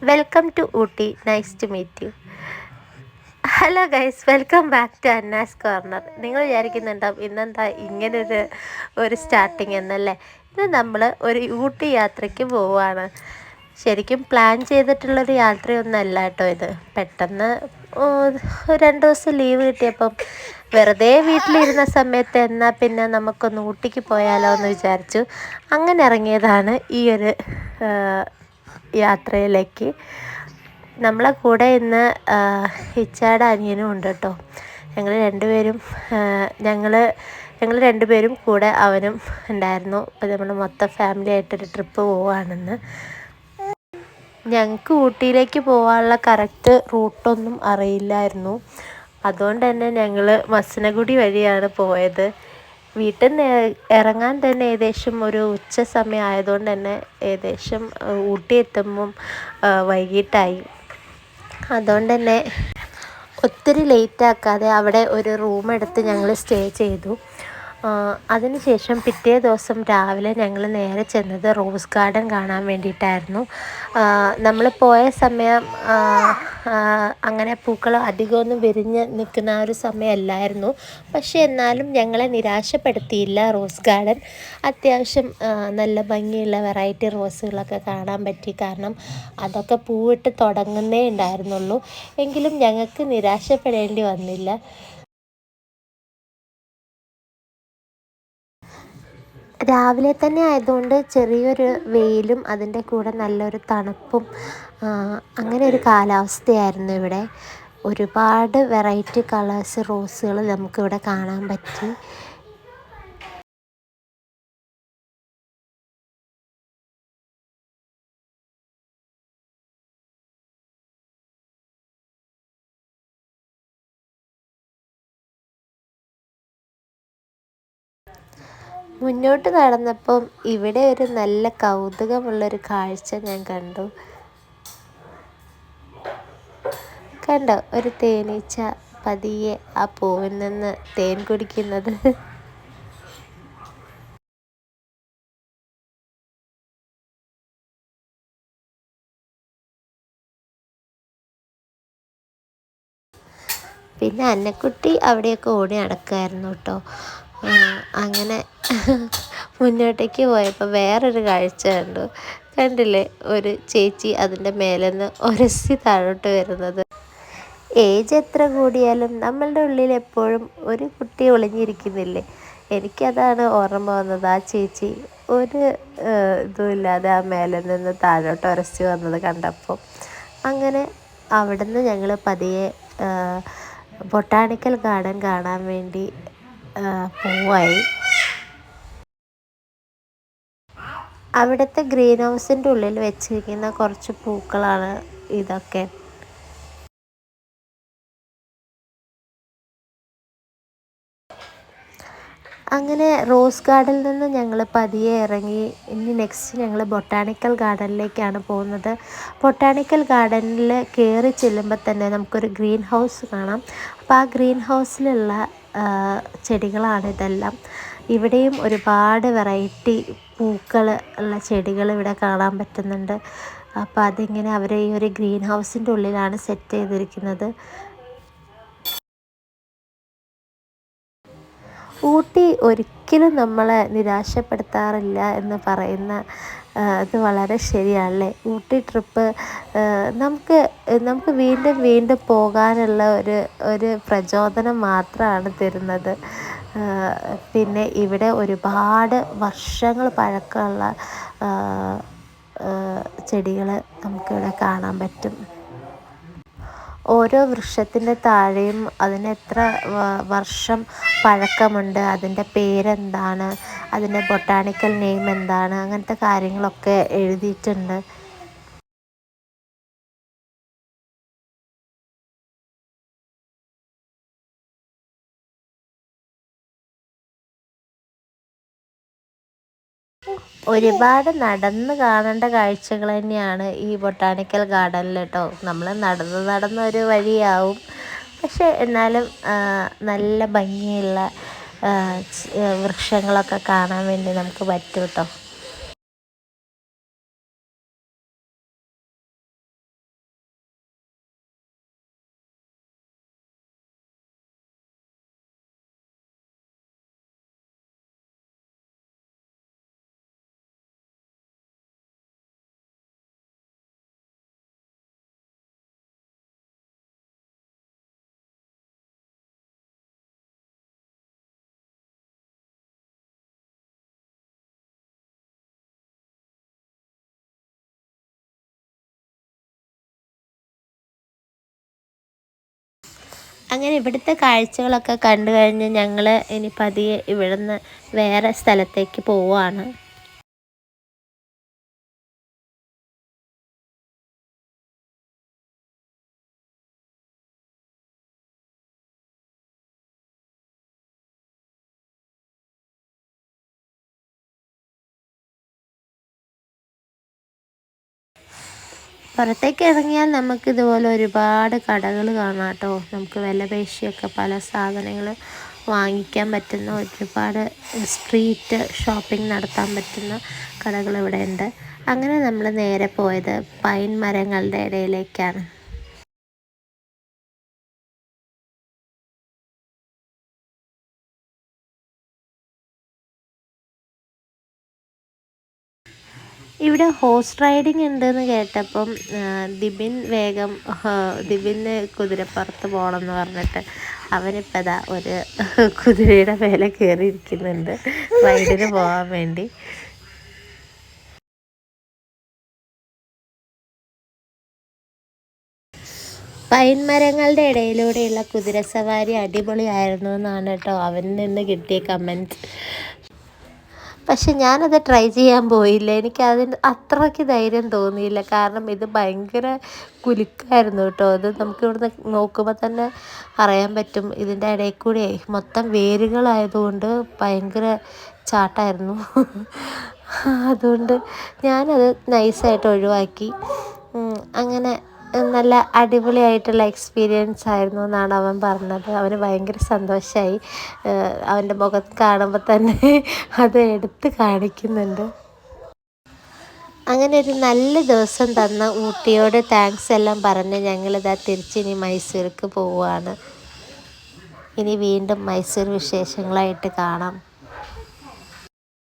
Welcome to Ooty. Nice to meet you. Hello guys, welcome back to Anna's corner. നിങ്ങൾ വിചാരിക്കുന്നുണ്ടാവും ഇന്നെന്താ ഇങ്ങനൊരു സ്റ്റാർട്ടിങ് എന്നല്ലേ. ഇത് നമ്മൾ ഒരു ഊട്ടി യാത്രയ്ക്ക് പോവുകയാണ്. ശരിക്കും പ്ലാൻ ചെയ്തിട്ടുള്ളൊരു യാത്രയൊന്നുമല്ല കേട്ടോ ഇത്. പെട്ടെന്ന് 2 ദിവസം ലീവ് കിട്ടിയപ്പം വെറുതെ വീട്ടിലിരുന്ന സമയത്ത് എന്നാൽ പിന്നെ നമുക്കൊന്ന് ഊട്ടിക്ക് പോയാലോ എന്ന് വിചാരിച്ചു. അങ്ങനെ ഇറങ്ങിയതാണ് ഈ ഒരു യാത്രയിലേക്ക്. നമ്മളെ കൂടെ ഇന്ന് ഇച്ചാടെ അനിയനും ഉണ്ട് കേട്ടോ. ഞങ്ങൾ രണ്ടുപേരും ഞങ്ങൾ ഞങ്ങൾ രണ്ടുപേരും കൂടെ അവനും ഉണ്ടായിരുന്നു. അപ്പോൾ നമ്മൾ മൊത്തം ഫാമിലി ആയിട്ടൊരു ട്രിപ്പ് പോവുകയാണെന്ന്. ഞങ്ങൾക്ക് ഊട്ടിയിലേക്ക് പോകാനുള്ള കറക്റ്റ് റൂട്ടൊന്നും അറിയില്ലായിരുന്നു. അതുകൊണ്ട് തന്നെ ഞങ്ങൾ മസനഗുഡി വഴിയാണ് പോയത്. വീട്ടിൽ നിന്ന് ഇറങ്ങാൻ തന്നെ ഏകദേശം ഒരു ഉച്ച സമയം ആയതുകൊണ്ട് തന്നെ ഏകദേശം ഊട്ടി എത്തുമ്പം വൈകിട്ടായി. അതുകൊണ്ട് തന്നെ ഒത്തിരി ലേറ്റാക്കാതെ അവിടെ ഒരു റൂം എടുത്ത് ഞങ്ങൾ സ്റ്റേ ചെയ്തു. അതിനുശേഷം പിറ്റേ ദിവസം രാവിലെ ഞങ്ങൾ നേരെ ചെന്നത് റോസ് ഗാർഡൻ കാണാൻ വേണ്ടിയിട്ടായിരുന്നു. നമ്മൾ പോയ സമയം അങ്ങനെ പൂക്കൾ അധികമൊന്നും വിരിഞ്ഞ് നിൽക്കുന്ന ആ ഒരു സമയമല്ലായിരുന്നു. പക്ഷേ എന്നാലും ഞങ്ങളെ നിരാശപ്പെടുത്തിയില്ല റോസ് ഗാർഡൻ. അത്യാവശ്യം നല്ല ഭംഗിയുള്ള വെറൈറ്റി റോസുകളൊക്കെ കാണാൻ പറ്റി. കാരണം അതൊക്കെ പൂവിട്ട് തുടങ്ങുന്നേ ഉണ്ടായിരുന്നുള്ളൂ. എങ്കിലും ഞങ്ങൾക്ക് നിരാശപ്പെടേണ്ടി വന്നില്ല. രാവിലെ തന്നെ ആയതുകൊണ്ട് ചെറിയൊരു വെയിലും അതിൻ്റെ കൂടെ നല്ലൊരു തണുപ്പും അങ്ങനെ ഒരു കാലാവസ്ഥയായിരുന്നു ഇവിടെ. ഒരുപാട് വെറൈറ്റി കളേഴ്സ് റോസുകൾ നമുക്കിവിടെ കാണാൻ പറ്റി. മുന്നോട്ട് നടന്നപ്പം ഇവിടെ ഒരു നല്ല കൗതുകമുള്ളൊരു കാഴ്ച ഞാൻ കണ്ടു. കണ്ടോ, ഒരു തേനീച്ച പതിയെ ആ പൂവിൽ നിന്ന് തേൻ കുടിക്കുന്നത്. പിന്നെ അന്നക്കുട്ടി അവിടെയൊക്കെ ഓടി നടക്കുമായിരുന്നു കേട്ടോ. അങ്ങനെ മുന്നോട്ടേക്ക് പോയപ്പോൾ വേറൊരു കാഴ്ച കണ്ടു. കണ്ടില്ലേ, ഒരു ചേച്ചി അതിൻ്റെ മേലെ നിന്ന് ഉരസി താഴോട്ട് വരുന്നത്. ഏജ് എത്ര കൂടിയാലും നമ്മളുടെ ഉള്ളിൽ എപ്പോഴും ഒരു കുട്ടി ഒളിഞ്ഞിരിക്കുന്നില്ലേ. എനിക്കതാണ് ഓർമ്മ വന്നത്. ആ ചേച്ചി ഒരു ഇതുമില്ലാതെ ആ മേലെ നിന്ന് താഴോട്ട് ഉരസി വന്നത് കണ്ടപ്പോൾ. അങ്ങനെ അവിടുന്ന് ഞങ്ങൾ പതിയെ ബൊട്ടാണിക്കൽ ഗാർഡൻ കാണാൻ വേണ്ടി പോവായി. അവിടുത്തെ ഗ്രീൻ ഹൗസിൻ്റെ ഉള്ളിൽ വെച്ചിരിക്കുന്ന കുറച്ച് പൂക്കളാണ് ഇതൊക്കെ. അങ്ങനെ റോസ് ഗാർഡനിൽ നിന്ന് ഞങ്ങൾ പതിയെ ഇറങ്ങി. ഇനി നെക്സ്റ്റ് ഞങ്ങൾ ബൊട്ടാണിക്കൽ ഗാർഡനിലേക്കാണ് പോകുന്നത്. ബൊട്ടാണിക്കൽ ഗാർഡനിൽ കയറി ചെല്ലുമ്പോൾ തന്നെ നമുക്കൊരു ഗ്രീൻ ഹൗസ് കാണാം. അപ്പോൾ ആ ഗ്രീൻ ഹൗസിലുള്ള ചെടികളാണ് ഇതെല്ലാം. ഇവിടെയും ഒരുപാട് വെറൈറ്റി പൂക്കൾ ഉള്ള ചെടികൾ ഇവിടെ കാണാൻ പറ്റുന്നുണ്ട്. അപ്പോൾ അതിങ്ങനെ അവർ ഈ ഒരു ഗ്രീൻ ഹൗസിൻ്റെ ഉള്ളിലാണ് സെറ്റ് ചെയ്തിരിക്കുന്നത്. ഊട്ടി ഒരിക്കലും നമ്മളെ നിരാശപ്പെടുത്താറില്ല എന്ന് പറയുന്ന ഇത് വളരെ ശരിയാണല്ലേ. ഊട്ടി ട്രിപ്പ് നമുക്ക് നമുക്ക് വീണ്ടും വീണ്ടും പോകാനുള്ള ഒരു പ്രചോദനം മാത്രമാണ് തരുന്നത്. പിന്നെ ഇവിടെ ഒരുപാട് വർഷങ്ങൾ പഴക്കമുള്ള ചെടികൾ നമുക്കിവിടെ കാണാൻ പറ്റും. ഓരോ വൃക്ഷത്തിൻ്റെ താഴെയും അതിന് എത്ര വർഷം പഴക്കമുണ്ട്, അതിൻ്റെ പേരെന്താണ്, അതിൻ്റെ ബൊട്ടാണിക്കൽ നെയിം എന്താണ്, അങ്ങനത്തെ കാര്യങ്ങളൊക്കെ എഴുതിയിട്ടുണ്ട്. ഒരുപാട് നടന്ന് കാണേണ്ട കാഴ്ചകൾ തന്നെയാണ് ഈ ബൊട്ടാണിക്കൽ ഗാർഡനിൽ കേട്ടോ. നമ്മൾ നടന്നൊരു വഴിയാവും. പക്ഷേ എന്നാലും നല്ല ഭംഗിയുള്ള വൃക്ഷങ്ങളൊക്കെ കാണാൻ വേണ്ടി നമുക്ക് പറ്റും കേട്ടോ. അങ്ങനെ ഇവിടുത്തെ കാഴ്ചകളൊക്കെ കണ്ടു കഴിഞ്ഞ് ഞങ്ങൾ ഇനി പതിയെ ഇവിടുന്ന് വേറെ സ്ഥലത്തേക്ക് പോവുകയാണ്. പുറത്തേക്ക് ഇറങ്ങിയാൽ നമുക്ക് ഇതുപോലെ ഒരുപാട് കടകൾ കാണാം കേട്ടോ. നമുക്ക് വിലപേശിയൊക്കെ പല സാധനങ്ങൾ വാങ്ങിക്കാൻ പറ്റുന്ന ഒരുപാട് സ്ട്രീറ്റ് ഷോപ്പിംഗ് നടത്താൻ പറ്റുന്ന കടകൾ ഇവിടെ ഉണ്ട്. അങ്ങനെ നമ്മൾ നേരെ പോയത് പൈൻ മരങ്ങളുടെ ഇടയിലേക്കാണ്. ഇവിടെ ഹോഴ്സ് റൈഡിങ് ഉണ്ടെന്ന് കേട്ടപ്പം ദിബിന് കുതിരപ്പുറത്ത് പോകണമെന്ന് പറഞ്ഞിട്ട് അവനിപ്പോൾ ഇതാ ഒരു കുതിരയുടെ മേലെ കയറിയിരിക്കുന്നുണ്ട് റൈഡിന് പോകാൻ വേണ്ടി. പൈൻ മരങ്ങളുടെ ഇടയിലൂടെയുള്ള കുതിരസവാരി അടിപൊളിയായിരുന്നു എന്നാണ് കേട്ടോ അവനിൽ നിന്ന് കിട്ടിയ കമൻറ്റ്. പക്ഷെ ഞാനത് ട്രൈ ചെയ്യാൻ പോയില്ല. എനിക്കതിന് അത്രയ്ക്ക് ധൈര്യം തോന്നിയില്ല. കാരണം ഇത് ഭയങ്കര കുലുക്കായിരുന്നു കേട്ടോ. അത് നമുക്കിവിടുന്ന് നോക്കുമ്പോൾ തന്നെ അറിയാൻ പറ്റും. ഇതിൻ്റെ ഇടയിൽ കൂടെ മൊത്തം വേരുകളായതുകൊണ്ട് ഭയങ്കര ചാട്ടമായിരുന്നു. അതുകൊണ്ട് ഞാനത് നൈസായിട്ട് ഒഴിവാക്കി. അങ്ങനെ നല്ല അടിപൊളിയായിട്ടുള്ള എക്സ്പീരിയൻസ് ആയിരുന്നു എന്നാണ് അവൻ പറഞ്ഞത്. അവന് ഭയങ്കര സന്തോഷമായി. അവൻ്റെ മുഖത്ത് കാണുമ്പോൾ തന്നെ അത് എടുത്ത് കാണിക്കുന്നുണ്ട്. അങ്ങനെ ഒരു നല്ല ദിവസം തന്ന ഊട്ടിയോട് താങ്ക്സ് എല്ലാം പറഞ്ഞ് ഞങ്ങളിതാ തിരിച്ചിനി മൈസൂർക്ക് പോവുകയാണ്. ഇനി വീണ്ടും മൈസൂർ വിശേഷങ്ങളായിട്ട് കാണാം.